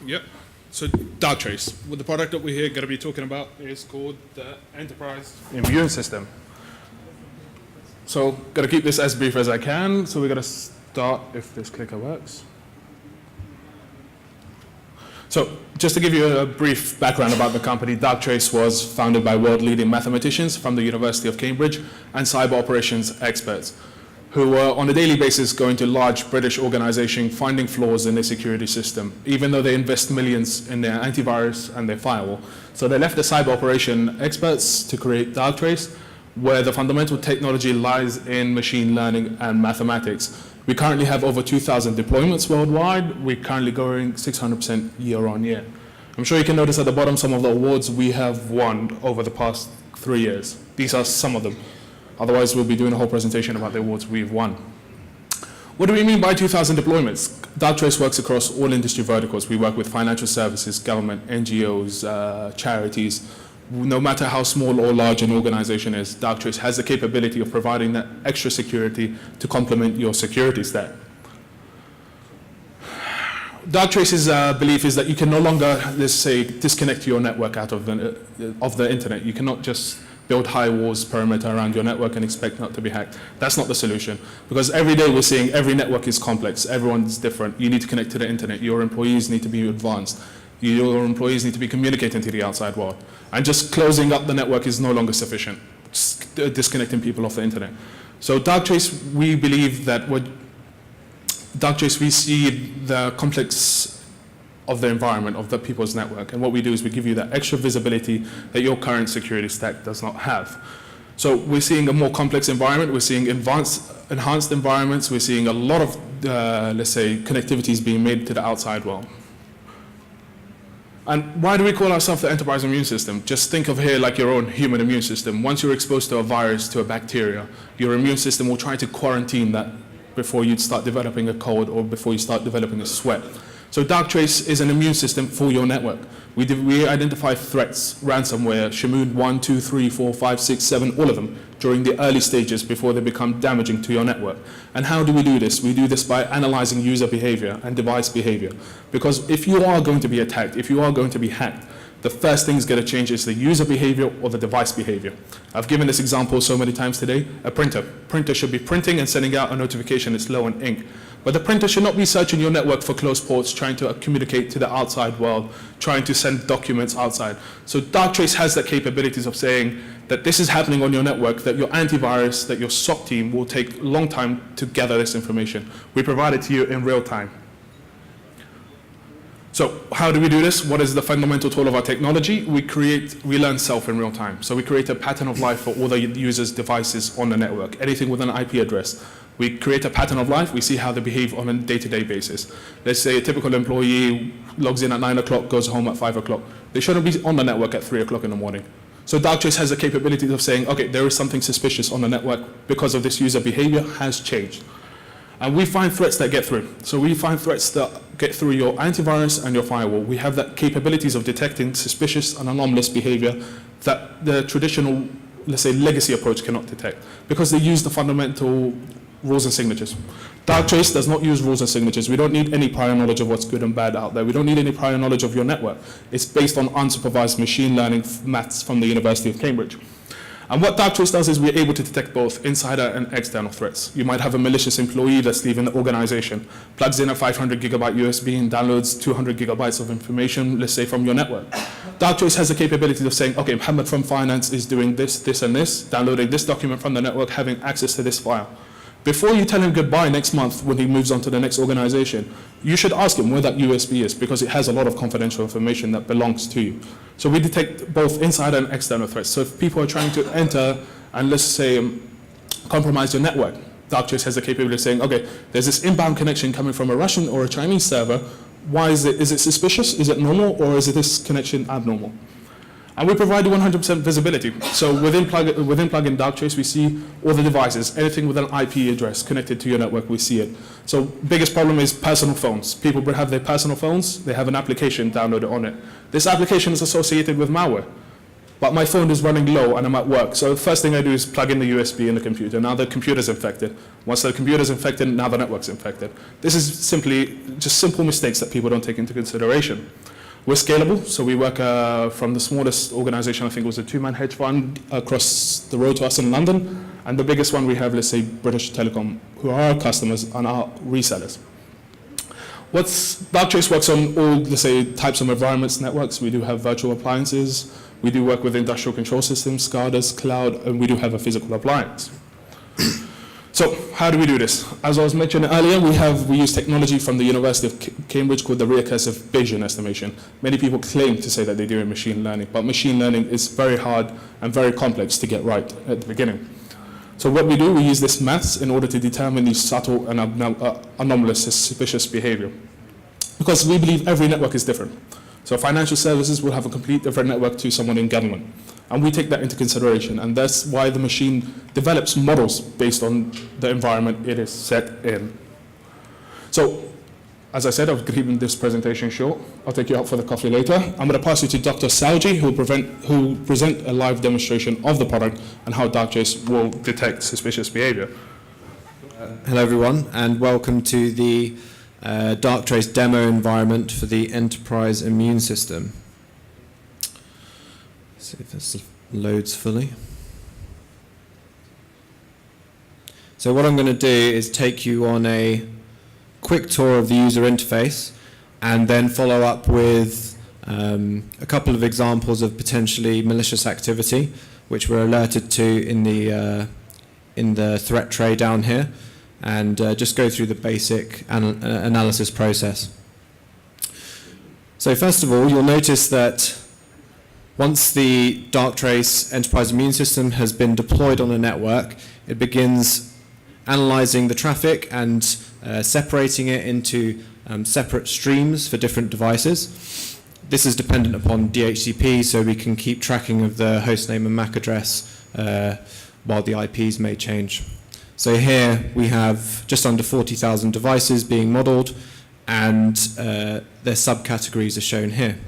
Yep. So Darktrace, well, the product that we're going to be talking about is called the Enterprise Immune System. So going to keep this as brief as I can. So we're going to start if this clicker works. So just to give you a brief background about the company, Darktrace was founded by world-leading mathematicians from the University of Cambridge and cyber operations experts who were on a daily basis going to large British organizations finding flaws in their security system, even though they invest millions in their antivirus and their firewall. So they left the cyber operation experts to create Darktrace, where the fundamental technology lies in machine learning and mathematics. We currently have over 2,000 deployments worldwide. We're currently growing 600% year on year. I'm sure you can notice at the bottom some of the awards we have won over the past 3 years. These are some of them. Otherwise, we'll be doing a whole presentation about the awards we've won. What do we mean by 2,000 deployments? Darktrace works across all industry verticals. We work with financial services, government, NGOs, charities. No matter how small or large an organization is, Darktrace has the capability of providing that extra security to complement your security stack. Darktrace's belief is that you can no longer, let's say, disconnect your network out of the internet. You cannot just build high walls perimeter around your network and expect not to be hacked. That's not the solution. Because every day we're seeing every network is complex, everyone's different. You need to connect to the internet. Your employees need to be advanced. Your employees need to be communicating to the outside world. And just closing up the network is no longer sufficient, disconnecting people off the internet. So Darktrace, we believe that Darktrace, we see the complex of the environment, of the people's network. And what we do is we give you that extra visibility that your current security stack does not have. So we're seeing a more complex environment. We're seeing enhanced environments. We're seeing a lot of, let's say, connectivities being made to the outside world. And why do we call ourselves the enterprise immune system? Just think of here like your own human immune system. Once you're exposed to a virus, to a bacteria, your immune system will try to quarantine that before you start developing a cold or before you start developing a sweat. So Darktrace is an immune system for your network. We identify threats, ransomware, Shamoon 1, 2, 3, 4, 5, 6, 7, all of them, during the early stages before they become damaging to your network. And how do we do this? We do this by analyzing user behavior and device behavior. Because if you are going to be attacked, if you are going to be hacked, the first thing is going to change is the user behavior or the device behavior. I've given this example so many times today. A printer. Printer should be printing and sending out a notification it's low on ink. But the printer should not be searching your network for closed ports, trying to communicate to the outside world, trying to send documents outside. So Darktrace has the capabilities of saying that this is happening on your network, that your antivirus, that your SOC team will take a long time to gather this information. We provide it to you in real time. So how do we do this? What is the fundamental tool of our technology? We learn self in real time. So we create a pattern of life for all the users' devices on the network, anything with an IP address. We create a pattern of life. We see how they behave on a day-to-day basis. Let's say a typical employee logs in at 9 o'clock, goes home at 5 o'clock. They shouldn't be on the network at 3 o'clock in the morning. So Darktrace has the capability of saying, okay, there is something suspicious on the network because of this user behavior has changed. And we find threats that get through. So we find threats that get through your antivirus and your firewall. We have that capabilities of detecting suspicious and anomalous behavior that the traditional, let's say, legacy approach cannot detect because they use the fundamental rules and signatures. Darktrace does not use rules and signatures. We don't need any prior knowledge of what's good and bad out there. We don't need any prior knowledge of your network. It's based on unsupervised machine learning maths from the University of Cambridge. And what Darktrace does is we're able to detect both insider and external threats. You might have a malicious employee that's leaving the organization, plugs in a 500 gigabyte USB and downloads 200 gigabytes of information, let's say, from your network. Darktrace has the capability of saying, okay, Mohammed from finance is doing this, this, and this, downloading this document from the network, having access to this file. Before you tell him goodbye next month when he moves on to the next organization, you should ask him where that USB is because it has a lot of confidential information that belongs to you. So we detect both insider and external threats. So if people are trying to enter and let's say compromise your network, Darktrace has the capability of saying, okay, there's this inbound connection coming from a Russian or a Chinese server. Why is it? Is it suspicious? Is it normal? Or is this connection abnormal? And we provide you 100% visibility. So within plugin Darktrace, we see all the devices, anything with an IP address connected to your network, we see it. So biggest problem is personal phones. People have their personal phones, they have an application downloaded on it. This application is associated with malware. but my phone is running low and I'm at work. So the first thing I do is plug in the USB in the computer. Now the computer's infected. Once the computer's infected, now the network's infected. This is simply just simple mistakes that people don't take into consideration. We're scalable, so we work from the smallest organization, I think it was a 2-man hedge fund across the road to us in London, and the biggest one we have, let's say, British Telecom, who are our customers and our resellers. Darktrace works on all, let's say, types of environments, networks. We do have virtual appliances. We do work with industrial control systems, SCADAs, cloud, and we do have a physical appliance. So how do we do this? As I was mentioning earlier, we use technology from the University of Cambridge called the recursive Bayesian estimation. Many people claim to say that they do in machine learning, but machine learning is very hard and very complex to get right at the beginning. So what we do, we use this maths in order to determine these subtle and anomalous suspicious behavior. Because we believe every network is different. So financial services will have a complete different network to someone in government. And we take that into consideration, and that's why the machine develops models based on the environment it is set in. So, as I said, I'm keeping this presentation short. I'll take you out for the coffee later. I'm going to pass you to Dr. Salji, who will present a live demonstration of the product and how Darktrace will detect suspicious behavior. Hello, everyone, and welcome to the Darktrace demo environment for the enterprise immune system. See if this loads fully. So what I'm going to do is take you on a quick tour of the user interface and then follow up with a couple of examples of potentially malicious activity which we're alerted to in the threat tray down here, and just go through the basic analysis process. So first of all, you'll notice that once the Darktrace enterprise immune system has been deployed on a network, it begins analyzing the traffic and separating it into separate streams for different devices. This is dependent upon DHCP, so we can keep tracking of the hostname and MAC address while the IPs may change. So here we have just under 40,000 devices being modeled, and their subcategories are shown here.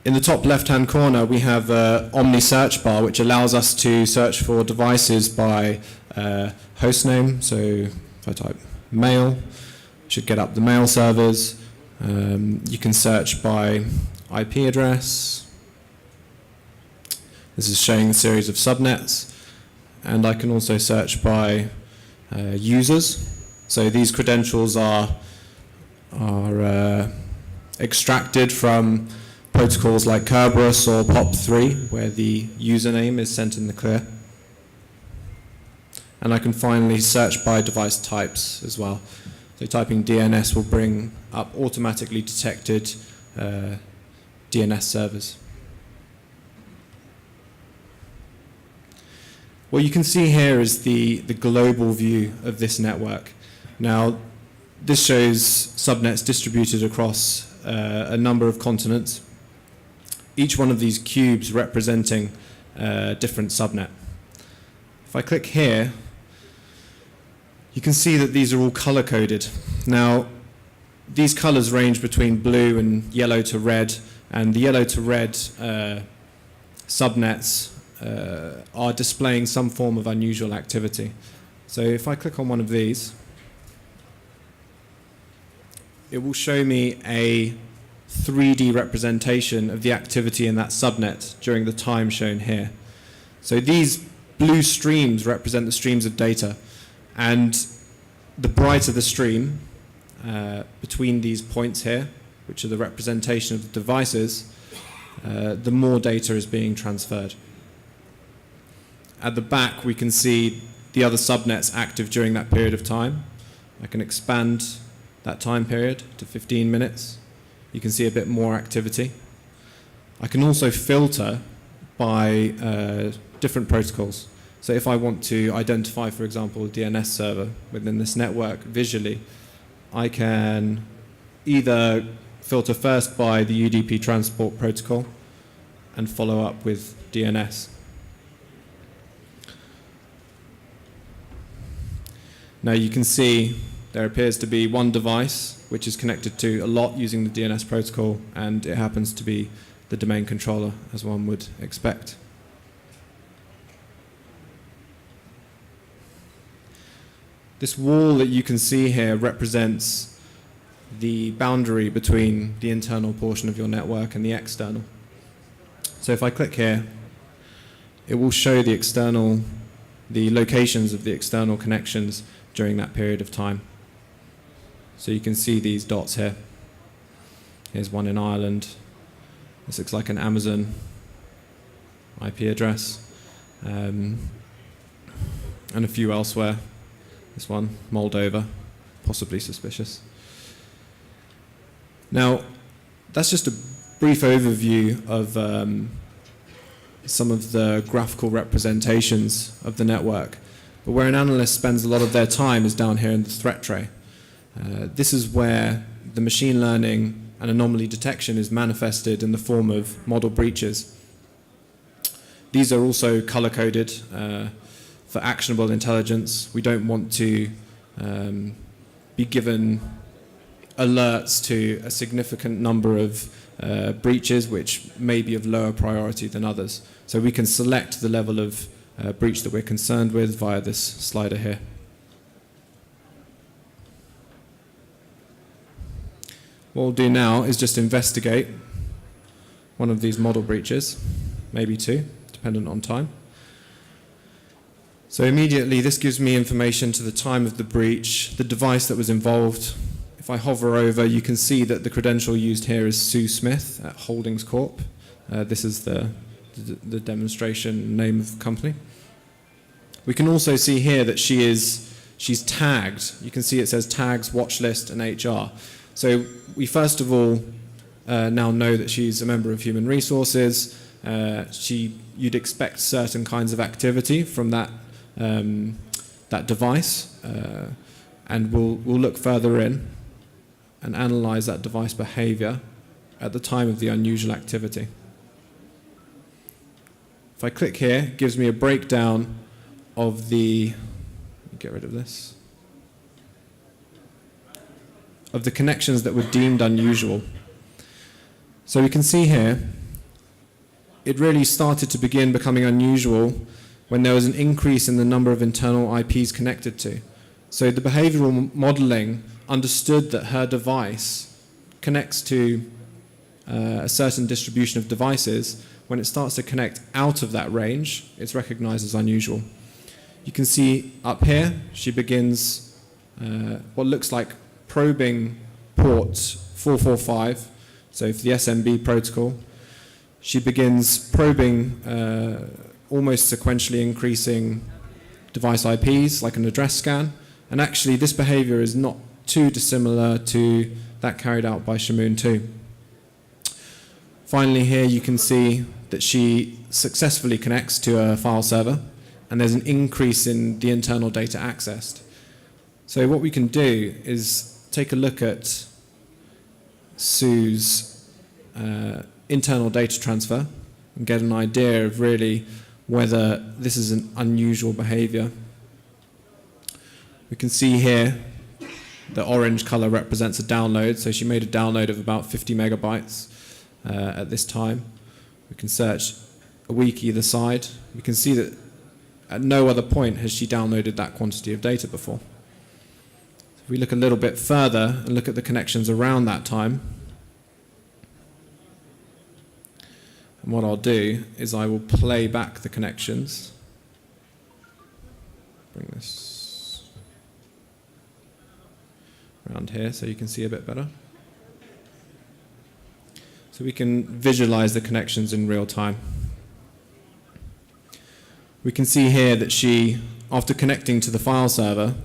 In the top left-hand corner, we have an Omni search bar, which allows us to search for devices by hostname. So if I type mail, it should get up the mail servers. You can search by IP address. This is showing a series of subnets. And I can also search by users. So these credentials are extracted from protocols like Kerberos or POP3, where the username is sent in the clear. And I can finally search by device types as well. So typing DNS will bring up automatically detected DNS servers. What you can see here is the global view of this network. Now, this shows subnets distributed across a number of continents, each one of these cubes representing a different subnet. If I click here, you can see that these are all color-coded. Now, these colors range between blue and yellow to red, and the yellow to red subnets are displaying some form of unusual activity. So if I click on one of these, it will show me a 3D representation of the activity in that subnet during the time shown here. So these blue streams represent the streams of data, and the brighter the stream between these points here, which are the representation of the devices, the more data is being transferred. At the back, we can see the other subnets active during that period of time. I can expand that time period to 15 minutes. You can see a bit more activity. I can also filter by different protocols. So if I want to identify, for example, a DNS server within this network visually, I can either filter first by the UDP transport protocol and follow up with DNS. Now you can see there appears to be one device which is connected to a lot using the DNS protocol, and it happens to be the domain controller, as one would expect. This wall that you can see here represents the boundary between the internal portion of your network and the external. So if I click here, it will show the locations of the external connections during that period of time. So you can see these dots here. Here's one in Ireland. This looks like an Amazon IP address. And a few elsewhere. This one, Moldova, possibly suspicious. Now, that's just a brief overview of some of the graphical representations of the network. But where an analyst spends a lot of their time is down here in the threat tray. This is where the machine learning and anomaly detection is manifested in the form of model breaches. These are also color-coded for actionable intelligence. We don't want to be given alerts to a significant number of breaches which may be of lower priority than others. So we can select the level of breach that we're concerned with via this slider here. What we'll do now is just investigate one of these model breaches, maybe two, dependent on time. So immediately this gives me information to the time of the breach, the device that was involved. If I hover over, you can see that the credential used here is Sue Smith at Holdings Corp. This is the demonstration name of the company. We can also see here that she's tagged. You can see it says tags, watch list, and HR. So we first of all now know that she's a member of Human Resources. You'd expect certain kinds of activity from that device, and we'll look further in and analyze that device behavior at the time of the unusual activity. If I click here, it gives me a breakdown of the, get rid of this, of the connections that were deemed unusual. So we can see here, it really started to begin becoming unusual when there was an increase in the number of internal IPs connected to. So the behavioral modeling understood that her device connects to a certain distribution of devices. When it starts to connect out of that range, it's recognized as unusual. You can see up here, she begins what looks like probing port 445, so for the SMB protocol. She begins probing almost sequentially increasing device IPs, like an address scan. And actually, this behavior is not too dissimilar to that carried out by Shamoon 2. Finally, here you can see that she successfully connects to a file server, and there's an increase in the internal data accessed. So what we can do is take a look at Sue's internal data transfer and get an idea of really whether this is an unusual behavior. We can see here the orange color represents a download, so she made a download of about 50 megabytes at this time. We can search a week either side. We can see that at no other point has she downloaded that quantity of data before. If we look a little bit further and look at the connections around that time, and what I'll do is I will play back the connections. Bring this around here so you can see a bit better. So we can visualize the connections in real time. We can see here that she, after connecting to the file server,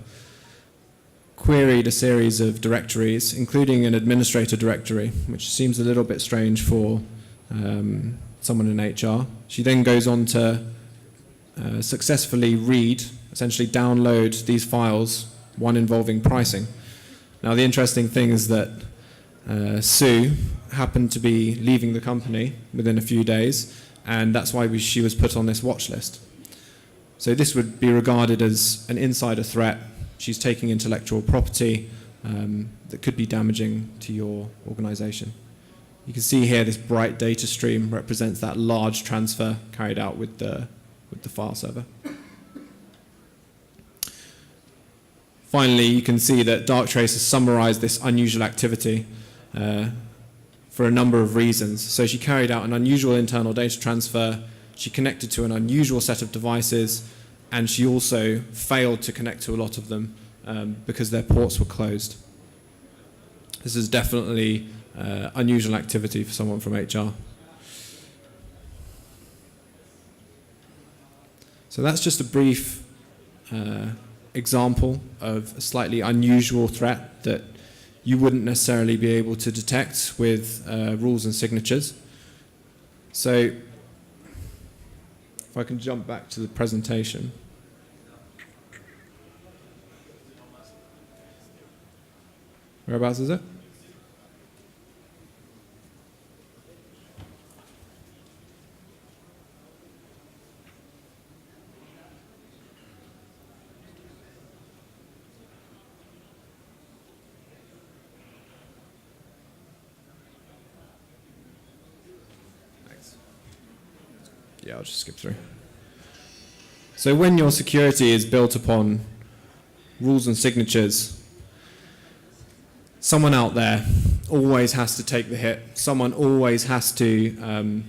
queried a series of directories, including an administrator directory, which seems a little bit strange for someone in HR. She then goes on to successfully read, essentially download these files, one involving pricing. Now the interesting thing is that Sue happened to be leaving the company within a few days, and that's why she was put on this watch list. So this would be regarded as an insider threat. She's taking intellectual property that could be damaging to your organization. You can see here this bright data stream represents that large transfer carried out with the file server. Finally, you can see that Darktrace has summarized this unusual activity for a number of reasons. So she carried out an unusual internal data transfer, she connected to an unusual set of devices, and she also failed to connect to a lot of them because their ports were closed. This is definitely unusual activity for someone from HR. So that's just a brief example of a slightly unusual threat that you wouldn't necessarily be able to detect with rules and signatures. So if I can jump back to the presentation. Whereabouts is it? Yeah, I'll just skip through. So when your security is built upon rules and signatures, someone out there always has to take the hit. Someone always has to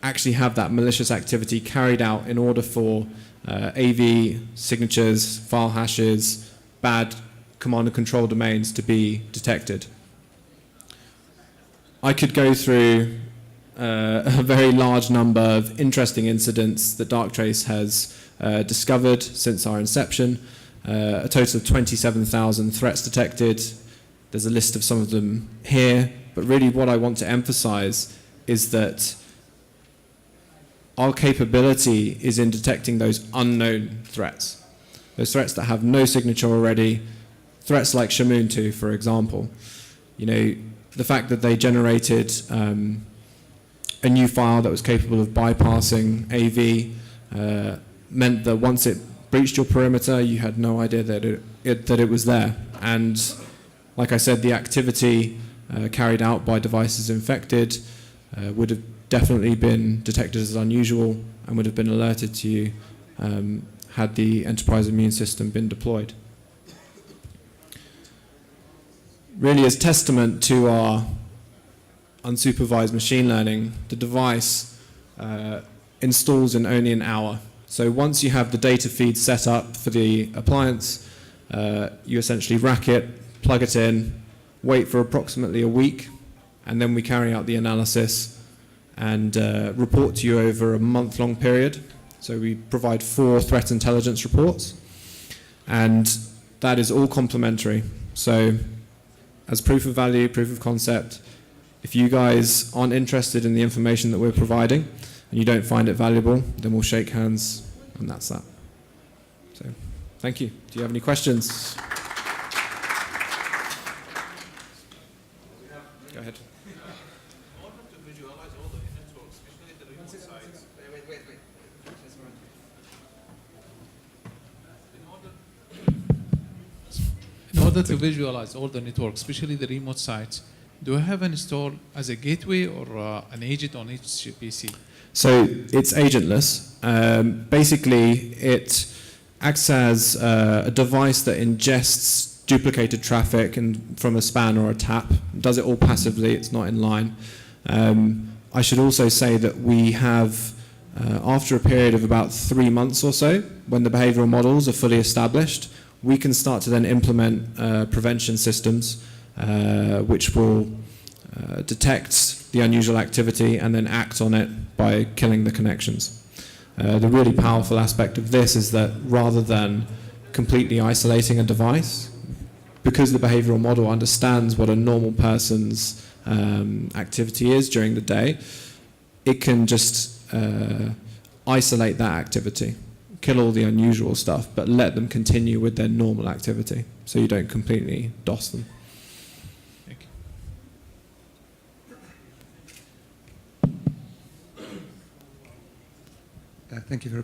actually have that malicious activity carried out in order for AV signatures, file hashes, bad command and control domains to be detected. I could go through a very large number of interesting incidents that Darktrace has discovered since our inception. A total of 27,000 threats detected. There's a list of some of them here, but really what I want to emphasize is that our capability is in detecting those unknown threats. Those threats that have no signature already, threats like Shamoon2, for example. You know, the fact that they generated a new file that was capable of bypassing AV meant that once it breached your perimeter, you had no idea that it was there. And like I said, the activity carried out by devices infected would have definitely been detected as unusual and would have been alerted to you had the enterprise immune system been deployed. Really, as testament to our unsupervised machine learning, the device installs in only an hour. So once you have the data feed set up for the appliance, you essentially rack it, plug it in, wait for approximately a week, and then we carry out the analysis and report to you over a month-long period. So we provide 4 threat intelligence reports, and that is all complementary. So as proof of value, proof of concept, if you guys aren't interested in the information that we're providing and you don't find it valuable, then we'll shake hands, and that's that. So, thank you. Do you have any questions? Go ahead. In order to visualize all the network, especially the remote sites, do I have an install as a gateway or an agent on each PC? So it's agentless. Basically, it acts as a device that ingests duplicated traffic from a span or a tap. It does it all passively. It's not in line. I should also say that we have, after a period of about 3 months or so, when the behavioral models are fully established, we can start to then implement prevention systems which will detect the unusual activity and then act on it by killing the connections. The really powerful aspect of this is that rather than completely isolating a device, because the behavioral model understands what a normal person's activity is during the day, it can just isolate that activity, kill all the unusual stuff, but let them continue with their normal activity, so you don't completely DOS them. Thank you.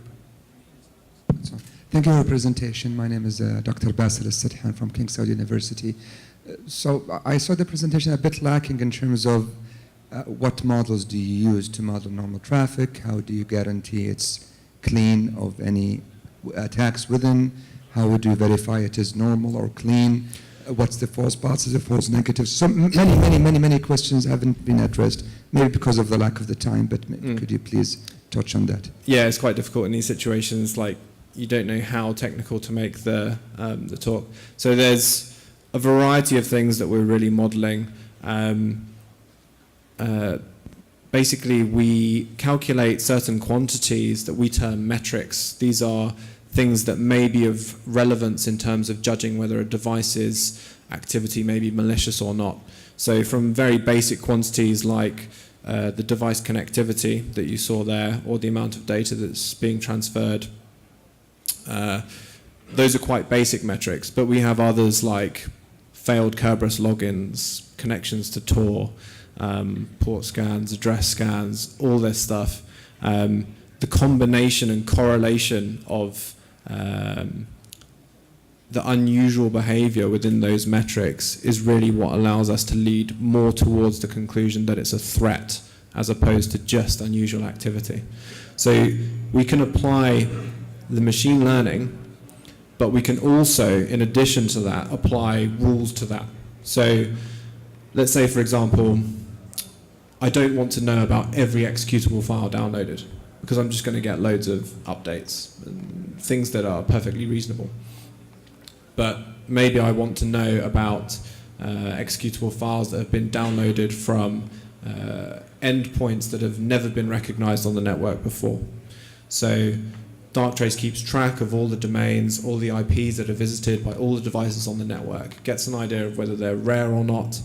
Thank you for your presentation. My name is Dr. Basil Al-Sidhan from King Saud University. So I saw the presentation a bit lacking in terms of what models do you use to model normal traffic? How do you guarantee it's clean of any attacks within? How would you verify it is normal or clean? What's the false positives, the false negatives? So many questions haven't been addressed, maybe because of the lack of the time, but could you please touch on that? Yeah, it's quite difficult in these situations, like you don't know how technical to make the talk. So there's a variety of things that we're really modeling. Basically, we calculate certain quantities that we term metrics. These are things that may be of relevance in terms of judging whether a device's activity may be malicious or not. So from very basic quantities like the device connectivity that you saw there, or the amount of data that's being transferred, those are quite basic metrics, but we have others like failed Kerberos logins, connections to Tor, port scans, address scans, all this stuff. The combination and correlation of the unusual behavior within those metrics is really what allows us to lead more towards the conclusion that it's a threat as opposed to just unusual activity. So we can apply the machine learning, but we can also, in addition to that, apply rules to that. So let's say, for example, I don't want to know about every executable file downloaded because I'm just going to get loads of updates and things that are perfectly reasonable. But maybe I want to know about executable files that have been downloaded from endpoints that have never been recognized on the network before. So Darktrace keeps track of all the domains, all the IPs that are visited by all the devices on the network, gets an idea of whether they're rare or not.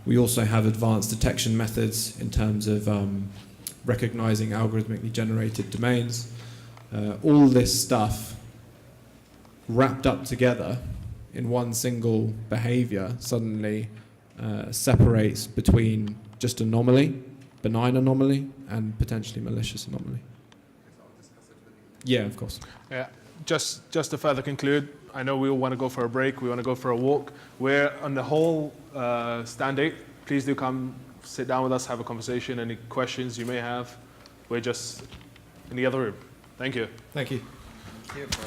We also have advanced detection methods in terms of recognizing algorithmically generated domains. All this stuff wrapped up together in one single behavior suddenly separates between just anomaly, benign anomaly, and potentially malicious anomaly. Yeah, of course. Yeah, just to further conclude, I know we all want to go for a break, we want to go for a walk. We're on the whole stand 8. Please do come sit down with us, have a conversation, any questions you may have. We're just in the other room. Thank you. Thank you. Thank you.